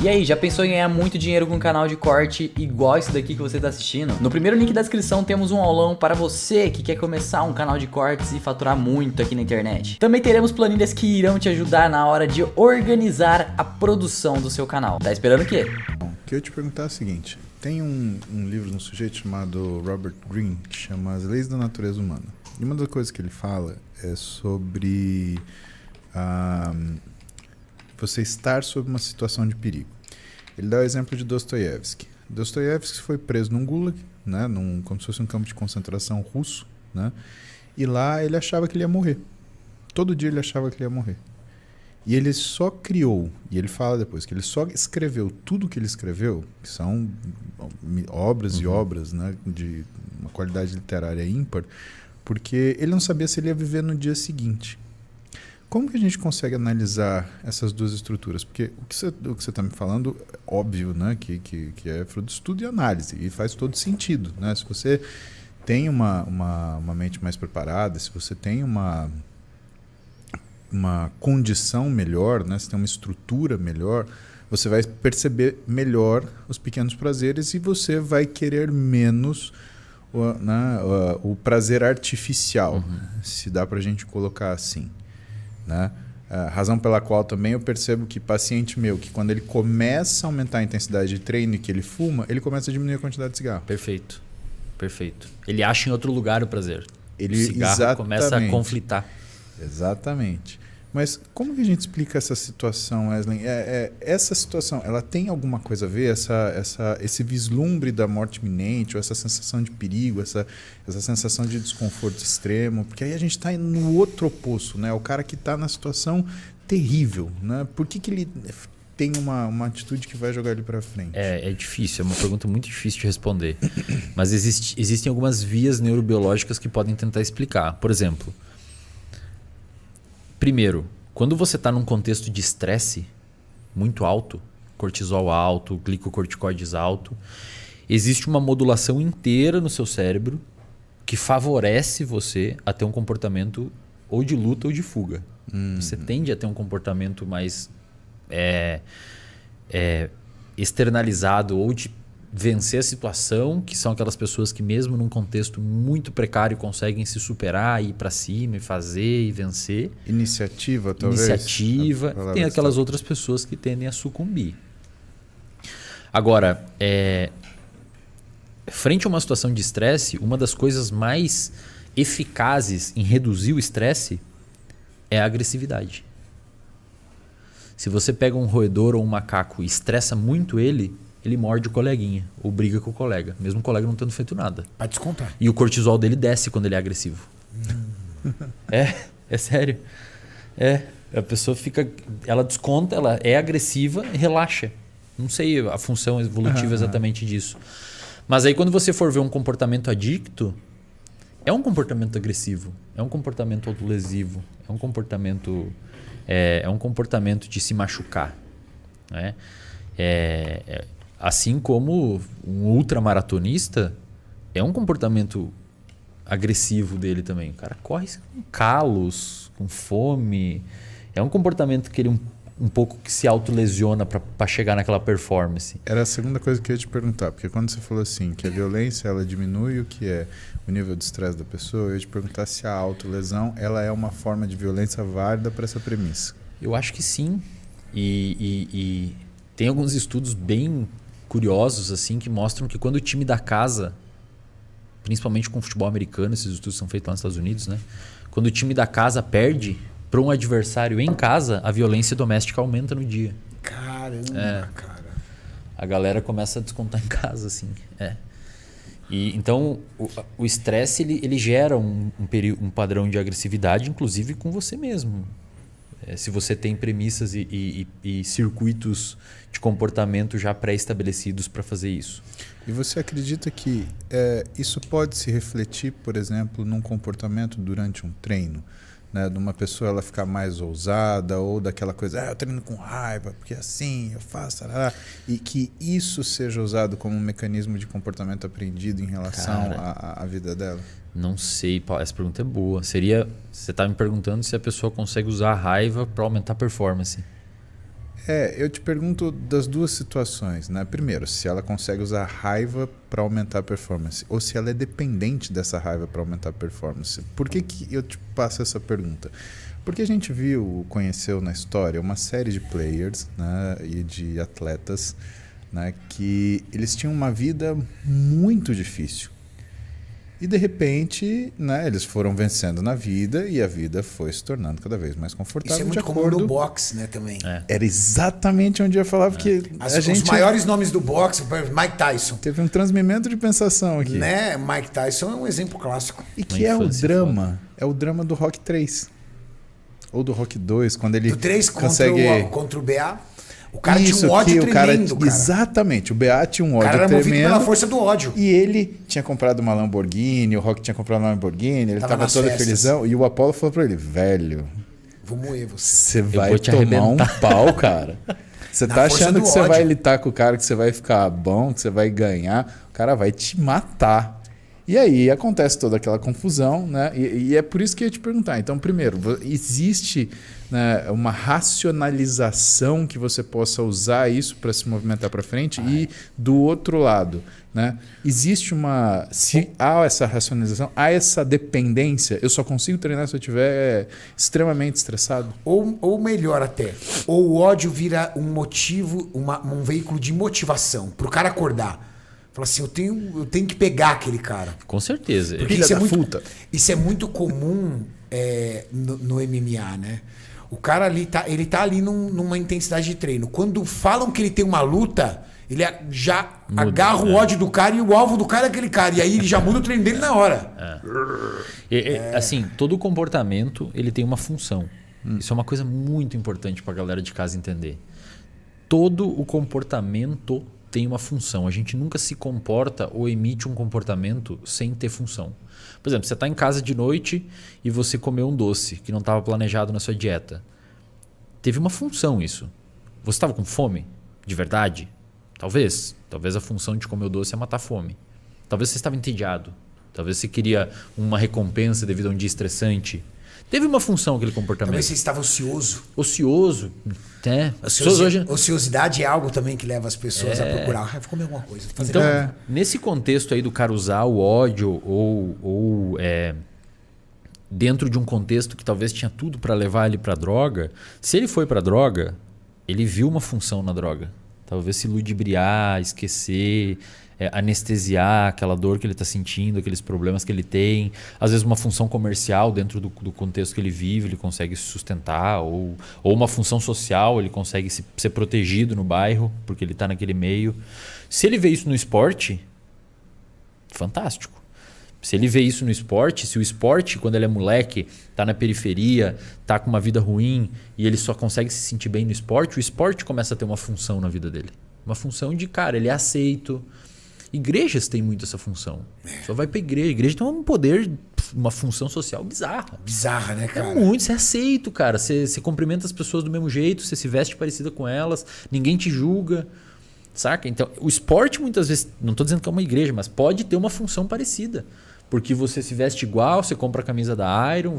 E aí, já pensou em ganhar muito dinheiro com um canal de corte igual esse daqui que você está assistindo? No primeiro link da descrição temos um aulão para você que quer começar um canal de cortes e faturar muito aqui na internet. Também teremos planilhas que irão te ajudar na hora de organizar a produção do seu canal. Tá esperando o quê? O que eu ia te perguntar é o seguinte, tem um livro de um sujeito chamado Robert Greene que chama As Leis da Natureza Humana. E uma das coisas que ele fala é sobre você estar sob uma situação de perigo. Ele dá o exemplo de Dostoiévski. Dostoiévski foi preso num gulag, né, como se fosse um campo de concentração russo, né, e lá ele achava que ele ia morrer. Todo dia ele achava que ele ia morrer. E ele só criou, e ele fala depois, que ele só escreveu tudo que ele escreveu, que são obras e obras, né, de uma qualidade literária ímpar, porque ele não sabia se ele ia viver no dia seguinte. Como que a gente consegue analisar essas duas estruturas? Porque o que você está me falando, óbvio, né, que é fruto de estudo e análise, e faz todo sentido, né? Se você tem uma mente mais preparada, se você tem uma condição melhor, né, se tem uma estrutura melhor, você vai perceber melhor os pequenos prazeres e você vai querer menos o prazer artificial, se dá para a gente colocar assim. Né? A razão pela qual também eu percebo que paciente meu, que quando ele começa a aumentar a intensidade de treino e que ele fuma, ele começa a diminuir a quantidade de cigarro. Perfeito. Perfeito. Ele acha em outro lugar o prazer. O cigarro começa a conflitar. Exatamente. Mas como que a gente explica essa situação, Wesley? Essa situação, ela tem alguma coisa a ver? Esse vislumbre da morte iminente, ou essa sensação de perigo, essa sensação de desconforto extremo? Porque aí a gente está no outro oposto, né? O cara que está na situação terrível, né? Por que ele tem uma atitude que vai jogar ele para frente? É difícil, é uma pergunta muito difícil de responder. Mas existem algumas vias neurobiológicas que podem tentar explicar. Por exemplo, primeiro, quando você está num contexto de estresse muito alto, cortisol alto, glicocorticoides alto, existe uma modulação inteira no seu cérebro que favorece você a ter um comportamento ou de luta ou de fuga. Você tende a ter um comportamento mais externalizado ou de vencer a situação, que são aquelas pessoas que mesmo num contexto muito precário conseguem se superar, ir para cima e fazer e vencer. Iniciativa, talvez? Iniciativa. Tem aquelas outras pessoas que tendem a sucumbir. Agora, frente a uma situação de estresse, uma das coisas mais eficazes em reduzir o estresse é a agressividade. Se você pega um roedor ou um macaco e estressa muito ele morde o coleguinha ou briga com o colega, mesmo o colega não tendo feito nada. Pra descontar. E o cortisol dele desce quando ele é agressivo. É sério. A pessoa ela desconta, ela é agressiva e relaxa. Não sei a função evolutiva exatamente disso. Mas aí quando você for ver um comportamento adicto, é um comportamento agressivo, é um comportamento autolesivo, é um comportamento de se machucar, né? Assim como um ultramaratonista, é um comportamento agressivo dele também. O cara corre com calos, com fome. É um comportamento que ele um pouco que se autolesiona para chegar naquela performance. Era a segunda coisa que eu ia te perguntar, porque quando você falou assim, que a violência ela diminui o que é o nível de estresse da pessoa, eu ia te perguntar se a autolesão ela é uma forma de violência válida para essa premissa. Eu acho que sim. E tem alguns estudos bem curiosos assim que mostram que quando o time da casa, principalmente com o futebol americano, esses estudos são feitos lá nos Estados Unidos, né? Quando o time da casa perde para um adversário em casa, a violência doméstica aumenta no dia. Caramba, cara. A galera começa a descontar em casa, assim. E então o estresse ele gera um padrão de agressividade, inclusive com você mesmo. Se você tem premissas e circuitos de comportamento já pré-estabelecidos para fazer isso. E você acredita que isso pode se refletir, por exemplo, num comportamento durante um treino? Né, de uma pessoa ela ficar mais ousada ou daquela coisa, eu treino com raiva, porque assim eu faço, e que isso seja usado como um mecanismo de comportamento aprendido em relação à vida dela? Não sei, Paulo, essa pergunta é boa. Você está me perguntando se a pessoa consegue usar a raiva para aumentar a performance. Eu te pergunto das duas situações, né? Primeiro, se ela consegue usar a raiva para aumentar a performance, ou se ela é dependente dessa raiva para aumentar a performance. Por que eu te passo essa pergunta? Porque a gente conheceu na história uma série de players, né, e de atletas, né, que eles tinham uma vida muito difícil. E de repente, né, eles foram vencendo na vida e a vida foi se tornando cada vez mais confortável. Isso é muito comum no boxe, né, também. Era exatamente onde eu ia falar, porque Os maiores nomes do boxe, Mike Tyson. Teve um transmimento de pensação aqui. Né? Mike Tyson é um exemplo clássico. E que é o drama. É o drama do Rock 3. Ou do Rock 2, quando ele do 3 consegue... contra o BA. O cara tinha um ódio tremendo, cara. Exatamente, o BA tinha um ódio tremendo. O cara era movido pela força do ódio. E ele tinha comprado uma Lamborghini, o Rock tinha comprado uma Lamborghini, ele tava todo felizão. E o Apollo falou pra ele, velho... Vou moer você. Você vai tomar um pau, cara. Você tá achando que você vai lutar com o cara, que você vai ficar bom, que você vai ganhar. O cara vai te matar. E aí acontece toda aquela confusão, né? E é por isso que eu ia te perguntar. Então, primeiro, existe, né, uma racionalização que você possa usar isso para se movimentar para frente? E do outro lado, né, existe uma... Se há essa racionalização, há essa dependência, eu só consigo treinar se eu estiver extremamente estressado? Ou melhor até, ou o ódio vira um motivo, um veículo de motivação para o cara acordar. Fala assim, eu tenho que pegar aquele cara. Com certeza. Porque isso é muito comum no MMA, né? O cara ali ele tá ali numa intensidade de treino. Quando falam que ele tem uma luta, ele já agarra o ódio do cara e o alvo do cara é aquele cara. E aí ele já muda o treino dele na hora. Assim, todo comportamento ele tem uma função. Isso é uma coisa muito importante pra galera de casa entender. Todo o comportamento tem uma função. A gente nunca se comporta ou emite um comportamento sem ter função. Por exemplo, você está em casa de noite e você comeu um doce que não estava planejado na sua dieta. Teve uma função isso. Você estava com fome? De verdade? Talvez. Talvez a função de comer o doce é matar a fome. Talvez você estava entediado. Talvez você queria uma recompensa devido a um dia estressante. Teve uma função aquele comportamento. Talvez você estava ocioso. Ocioso. Ociosidade é algo também que leva as pessoas a procurar. Vou comer alguma coisa. Então, nesse contexto aí do cara usar o ódio ou dentro de um contexto que talvez tinha tudo para levar ele para droga, se ele foi para droga, ele viu uma função na droga. Talvez se ludibriar, esquecer, anestesiar aquela dor que ele está sentindo, aqueles problemas que ele tem. Às vezes uma função comercial dentro do contexto que ele vive, ele consegue se sustentar. Ou uma função social, ele consegue ser protegido no bairro, porque ele está naquele meio. Se ele vê isso no esporte, fantástico. Se ele vê isso no esporte, se o esporte, quando ele é moleque, está na periferia, está com uma vida ruim e ele só consegue se sentir bem no esporte, o esporte começa a ter uma função na vida dele. Uma função de, cara, ele é aceito. Igrejas têm muito essa função. Só vai pra igreja. A igreja tem um poder, uma função social bizarra. Bizarra, né, cara? É muito. Você é aceito, cara. Você cumprimenta as pessoas do mesmo jeito, você se veste parecida com elas, ninguém te julga. Saca? Então, o esporte muitas vezes, não estou dizendo que é uma igreja, mas pode ter uma função parecida. Porque você se veste igual, você compra a camisa da Iron,